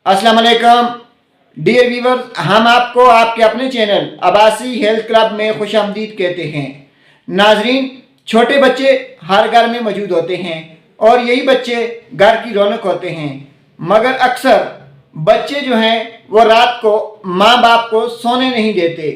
अस्सलाम वालेकुम dear viewers, हम आपको आपके अपने चैनल अब्बासी हेल्थ क्लब में खुशामदीद कहते हैं। नाजरीन, छोटे बच्चे हर घर में मौजूद होते हैं और यही बच्चे घर की रौनक होते हैं, मगर अक्सर बच्चे जो हैं वो रात को माँ बाप को सोने नहीं देते।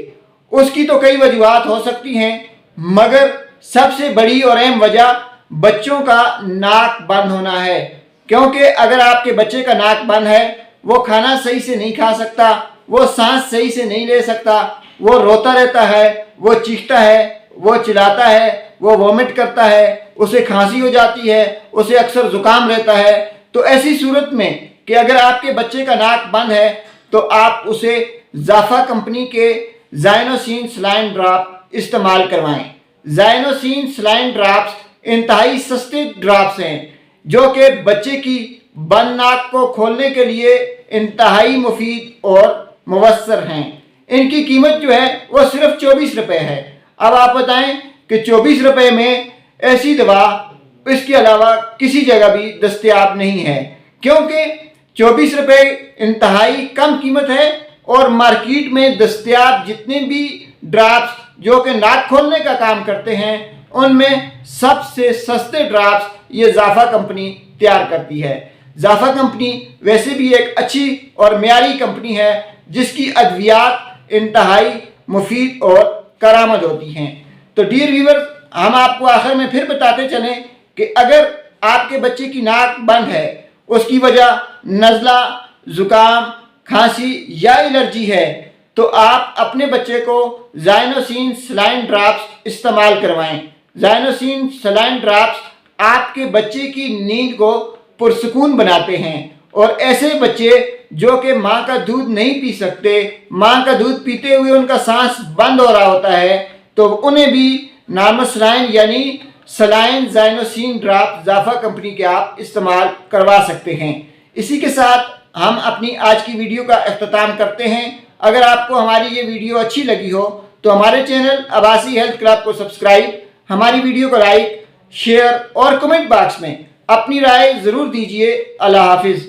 उसकी तो कई वजूहात हो सकती हैं, मगर सबसे बड़ी और अहम वजह बच्चों का नाक बंद होना है। क्योंकि अगर आपके बच्चे का नाक बंद है, वो खाना सही से नहीं खा सकता, वो सांस सही से नहीं ले सकता, वो रोता रहता है, वो चीखता है, वो चिल्लाता है, वो वॉमिट करता है, उसे खांसी हो जाती है, उसे अक्सर ज़ुकाम रहता है। तो ऐसी सूरत में कि अगर आपके बच्चे का नाक बंद है तो आप उसे जाफा कंपनी के ज़ाइनोसिन सलाइन ड्रॉप इस्तेमाल करवाएं। ज़ाइनोसिन सलाइन ड्रॉप्स इंतहाई सस्ते ड्रॉप्स हैं जो कि बच्चे की बंद नाक को खोलने के लिए इंतहाई मुफीद और मुवस्सर हैं। इनकी कीमत जो है वो सिर्फ 24 रुपये है। अब आप बताएं कि 24 रुपये में ऐसी दवा इसके अलावा किसी जगह भी दस्तयाब नहीं है, क्योंकि 24 रुपये इंतहाई कम कीमत है और मार्केट में दस्तयाब जितने भी ड्रॉप्स जो कि नाक खोलने का काम करते हैं उनमें सबसे सस्ते ड्रॉप्स ये जाफा कंपनी तैयार करती है। जाफा कंपनी वैसे भी एक अच्छी और मियारी कंपनी है जिसकी अद्वियात इंतहाई मुफीद और करामद होती हैं। तो डियर व्यूअर्स, हम आपको आखिर में फिर बताते चलें कि अगर आपके बच्चे की नाक बंद है, उसकी वजह नज़ला, ज़ुकाम, खांसी या एलर्जी है, तो आप अपने बच्चे को ज़ाइनोसिन सलाइन ड्रॉप्स इस्तेमाल करवाएं। ज़ाइनोसिन सलाइन ड्रॉप्स आपके बच्चे की नींद को पुरसुकून बनाते हैं और ऐसे बच्चे जो कि माँ का दूध नहीं पी सकते, माँ का दूध पीते हुए उनका सांस बंद हो रहा होता है, तो उन्हें भी नॉर्मल सलाइन यानी सलाइन ज़ाइनोसिन ड्रॉप जाफा कंपनी के आप इस्तेमाल करवा सकते हैं। इसी के साथ हम अपनी आज की वीडियो का अख्ताम करते हैं। अगर आपको हमारी ये वीडियो अच्छी लगी हो तो हमारे चैनल अब्बासी हेल्थ क्लब को सब्सक्राइब, हमारी वीडियो को लाइक, शेयर और कमेंट बॉक्स में अपनी राय ज़रूर दीजिए। अल्लाह हाफिज़।